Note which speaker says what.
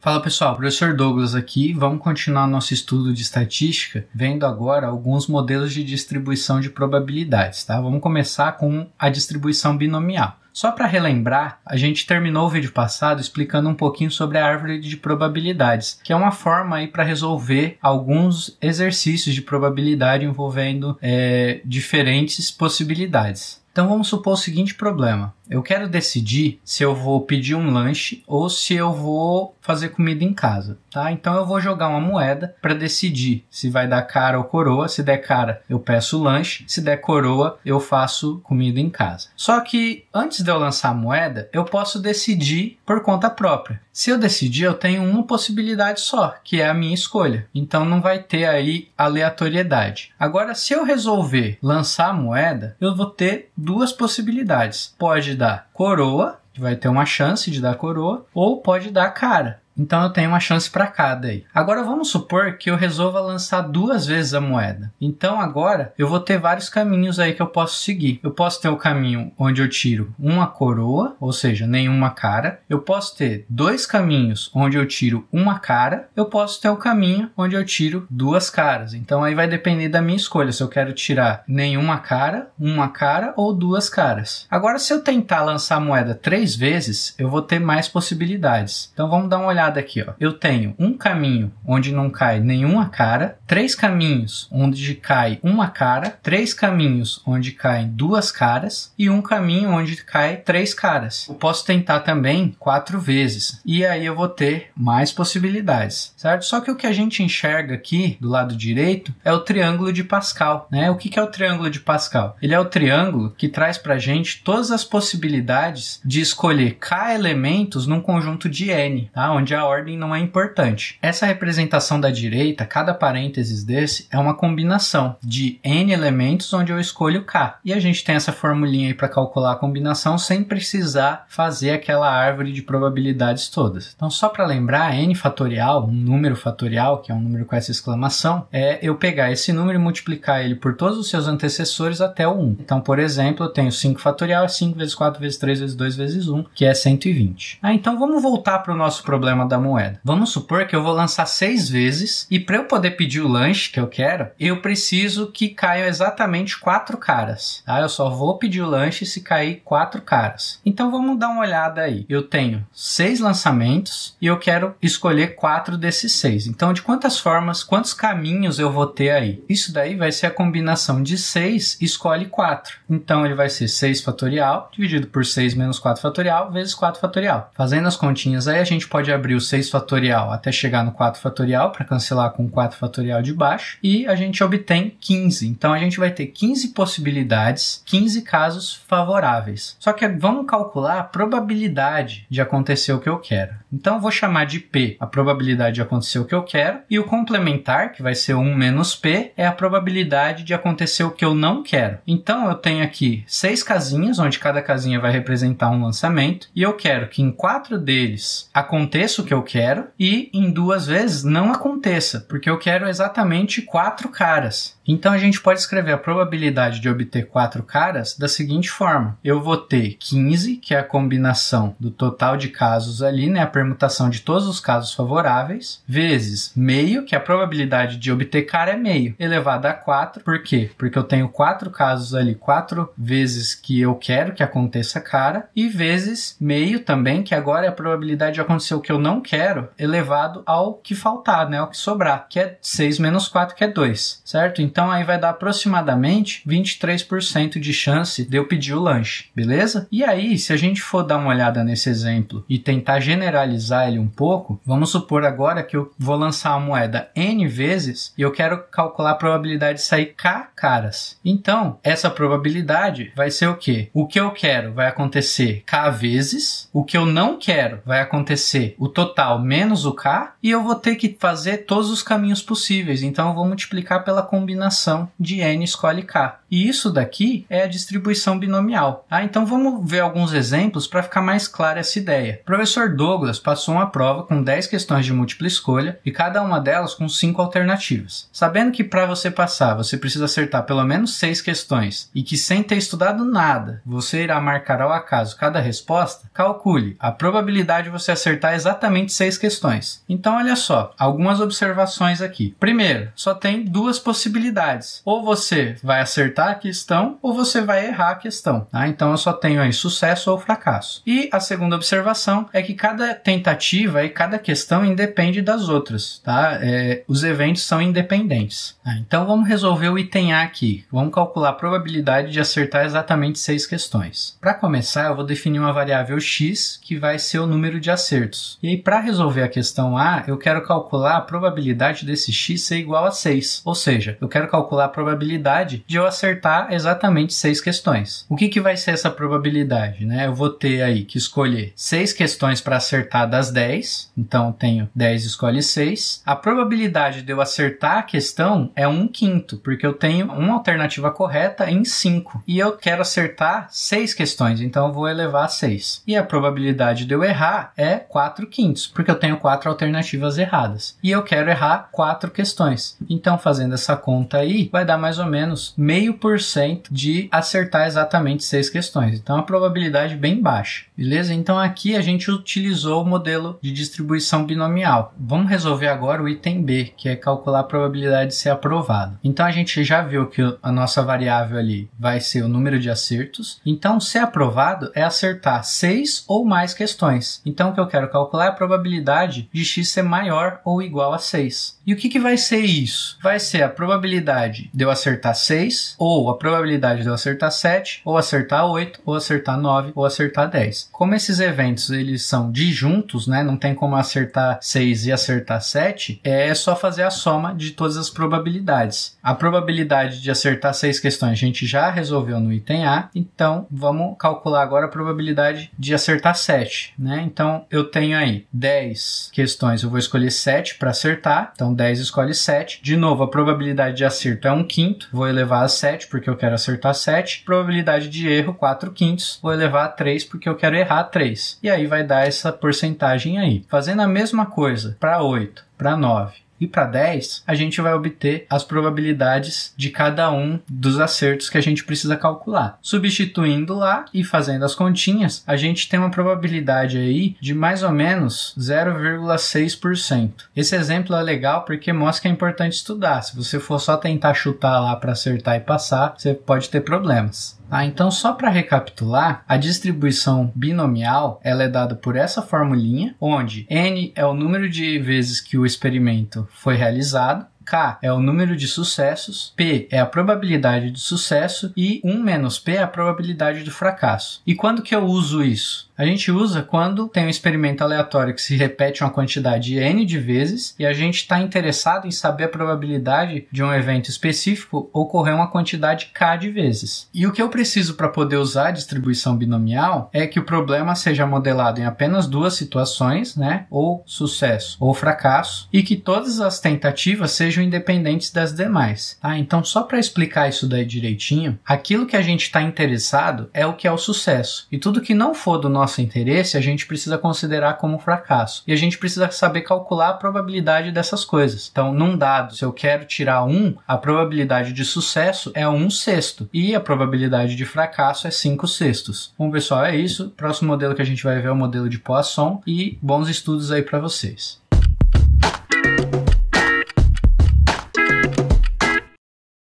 Speaker 1: Fala pessoal, professor Douglas aqui. Vamos continuar nosso estudo de estatística, vendo agora alguns modelos de distribuição de probabilidades, tá? Vamos começar com a distribuição binomial. Só para relembrar, a gente terminou o vídeo passado explicando um pouquinho sobre a árvore de probabilidades, que é uma forma aí para resolver alguns exercícios de probabilidade envolvendo diferentes possibilidades. Então vamos supor o seguinte problema. Eu quero decidir se eu vou pedir um lanche ou se eu vou fazer comida em casa, tá? Então eu vou jogar uma moeda para decidir se vai dar cara ou coroa. Se der cara, eu peço lanche. Se der coroa, eu faço comida em casa. Só que antes de eu lançar a moeda, eu posso decidir por conta própria. Se eu decidir, eu tenho uma possibilidade só, que é a minha escolha. Então não vai ter aí aleatoriedade. Agora, se eu resolver lançar a moeda, eu vou ter duas possibilidades. Pode dar coroa, que vai ter uma chance de dar coroa, ou pode dar cara. Então eu tenho uma chance para cada aí. Agora vamos supor que eu resolva lançar duas vezes a moeda. Então agora eu vou ter vários caminhos aí que eu posso seguir. Eu posso ter o caminho onde eu tiro uma coroa, ou seja, nenhuma cara. Eu posso ter dois caminhos onde eu tiro uma cara. Eu posso ter o caminho onde eu tiro duas caras. Então aí vai depender da minha escolha, se eu quero tirar nenhuma cara, uma cara ou duas caras. Agora se eu tentar lançar a moeda 3 vezes, eu vou ter mais possibilidades. Então vamos dar uma olhada aqui, ó. Eu tenho um caminho onde não cai nenhuma cara, 3 caminhos onde cai uma cara, 3 caminhos onde caem duas caras e um caminho onde cai 3 caras. Eu posso tentar também 4 vezes e aí eu vou ter mais possibilidades, certo? Só que o que a gente enxerga aqui do lado direito é o triângulo de Pascal, né? O que é o triângulo de Pascal? Ele é o triângulo que traz pra gente todas as possibilidades de escolher k elementos num conjunto de n, tá? Onde a ordem não é importante. Essa representação da direita, cada parênteses desse, é uma combinação de n elementos onde eu escolho k. E a gente tem essa formulinha aí para calcular a combinação sem precisar fazer aquela árvore de probabilidades todas. Então, só para lembrar, n fatorial, um número fatorial, que é um número com essa exclamação, é eu pegar esse número e multiplicar ele por todos os seus antecessores até o 1. Então, por exemplo, eu tenho 5 fatorial, é 5 vezes 4 vezes 3 vezes 2 vezes 1, que é 120. Então, vamos voltar para o nosso problema da moeda. Vamos supor que eu vou lançar 6 vezes e para eu poder pedir o lanche que eu quero, eu preciso que caiam exatamente 4 caras. Tá? Eu só vou pedir o lanche se cair 4 caras. Então vamos dar uma olhada aí. Eu tenho 6 lançamentos e eu quero escolher 4 desses 6. Então de quantas formas, quantos caminhos eu vou ter aí? Isso daí vai ser a combinação de 6 escolhe 4. Então ele vai ser 6 fatorial dividido por 6 menos 4 fatorial vezes 4 fatorial. Fazendo as continhas aí, a gente pode abrir o 6 fatorial até chegar no 4 fatorial para cancelar com o 4 fatorial de baixo e a gente obtém 15. Então a gente vai ter 15 possibilidades, 15 casos favoráveis. Só que vamos calcular a probabilidade de acontecer o que eu quero. Então eu vou chamar de P a probabilidade de acontecer o que eu quero e o complementar, que vai ser 1 menos P, é a probabilidade de acontecer o que eu não quero. Então eu tenho aqui 6 casinhas, onde cada casinha vai representar um lançamento e eu quero que em 4 deles aconteça o que eu quero e em 2 vezes não aconteça, porque eu quero exatamente 4 caras. Então a gente pode escrever a probabilidade de obter 4 caras da seguinte forma. Eu vou ter 15, que é a combinação do total de casos ali, né, a permutação de todos os casos favoráveis, vezes meio, que a probabilidade de obter cara é meio, elevado a 4. Por quê? Porque eu tenho 4 casos ali, 4 vezes que eu quero que aconteça cara, e vezes meio também, que agora é a probabilidade de acontecer o que eu não quero, elevado ao que faltar, né, ao que sobrar, que é 6 menos 4, que é 2, certo? Então aí vai dar aproximadamente 23% de chance de eu pedir o lanche, beleza? E aí, se a gente for dar uma olhada nesse exemplo e tentar generalizar ele um pouco, vamos supor agora que eu vou lançar a moeda N vezes e eu quero calcular a probabilidade de sair K caras. Então, essa probabilidade vai ser o quê? O que eu quero vai acontecer K vezes, o que eu não quero vai acontecer o total menos o K, e eu vou ter que fazer todos os caminhos possíveis. Então, eu vou multiplicar pela combinação combinação de N escolhe K. E isso daqui é a distribuição binomial. Então vamos ver alguns exemplos para ficar mais clara essa ideia. O professor Douglas passou uma prova com 10 questões de múltipla escolha e cada uma delas com 5 alternativas. Sabendo que para você passar você precisa acertar pelo menos 6 questões e que sem ter estudado nada você irá marcar ao acaso cada resposta, calcule a probabilidade de você acertar exatamente 6 questões. Então olha só, algumas observações aqui. Primeiro, só tem 2 possibilidades. Ou você vai acertar a questão ou você vai errar a questão. Então eu só tenho aí sucesso ou fracasso. E a segunda observação é que cada tentativa e cada questão independe das outras. Os eventos são independentes. Então vamos resolver o item A aqui. Vamos calcular a probabilidade de acertar exatamente 6 questões. Para começar, eu vou definir uma variável x que vai ser o número de acertos. E aí, para resolver a questão A, eu quero calcular a probabilidade desse x ser igual a 6. Ou seja, eu quero calcular a probabilidade de eu acertar exatamente 6 questões. O que vai ser essa probabilidade? Eu vou ter aí que escolher 6 questões para acertar das 10. Então, eu tenho 10 escolhe 6. A probabilidade de eu acertar a questão é 1/5, porque eu tenho uma alternativa correta em 5. E eu quero acertar 6 questões, então eu vou elevar a 6. E a probabilidade de eu errar é 4/5, porque eu tenho 4 alternativas erradas. E eu quero errar 4 questões. Então, fazendo essa conta aí, vai dar mais ou menos 0,5% de acertar exatamente 6 questões. Então, a probabilidade bem baixa. Beleza? Então, aqui a gente utilizou o modelo de distribuição binomial. Vamos resolver agora o item B, que é calcular a probabilidade de ser aprovado. Então, a gente já viu que a nossa variável ali vai ser o número de acertos. Então, ser aprovado é acertar 6 ou mais questões. Então, o que eu quero calcular é a probabilidade de x ser maior ou igual a 6. E o que vai ser isso? Vai ser a probabilidade de eu acertar 6, ou a probabilidade de eu acertar 7, ou acertar 8, ou acertar 9, ou acertar 10. Como esses eventos eles são disjuntos, não tem como acertar 6 e acertar 7, é só fazer a soma de todas as probabilidades. A probabilidade de acertar 6 questões a gente já resolveu no item A, então vamos calcular agora a probabilidade de acertar 7. Então eu tenho aí 10 questões, eu vou escolher 7 para acertar, então 10 escolhe 7. De novo, a probabilidade de acerto é 1/5, vou elevar a 7 porque eu quero acertar 7. Probabilidade de erro 4/5, vou elevar a 3 porque eu quero errar 3. E aí vai dar essa porcentagem aí. Fazendo a mesma coisa para 8, para 9 e para 10, a gente vai obter as probabilidades de cada um dos acertos que a gente precisa calcular. Substituindo lá e fazendo as continhas, a gente tem uma probabilidade aí de mais ou menos 0,6%. Esse exemplo é legal porque mostra que é importante estudar. Se você for só tentar chutar lá para acertar e passar, você pode ter problemas. Então, só para recapitular, a distribuição binomial ela é dada por essa formulinha, onde n é o número de vezes que o experimento foi realizado, K é o número de sucessos, P é a probabilidade de sucesso e 1 menos P é a probabilidade do fracasso. E quando que eu uso isso? A gente usa quando tem um experimento aleatório que se repete uma quantidade n de vezes e a gente está interessado em saber a probabilidade de um evento específico ocorrer uma quantidade k de vezes. E o que eu preciso para poder usar a distribuição binomial é que o problema seja modelado em apenas 2 situações, ou sucesso ou fracasso, e que todas as tentativas sejam independentes das demais. Então, só para explicar isso daí direitinho, aquilo que a gente está interessado é o que é o sucesso. E tudo que não for do nosso interesse, a gente precisa considerar como fracasso. E a gente precisa saber calcular a probabilidade dessas coisas. Então, num dado, se eu quero tirar 1, a probabilidade de sucesso é 1/6. E a probabilidade de fracasso é 5/6. Bom, pessoal, é isso. Próximo modelo que a gente vai ver é o modelo de Poisson. E bons estudos aí para vocês.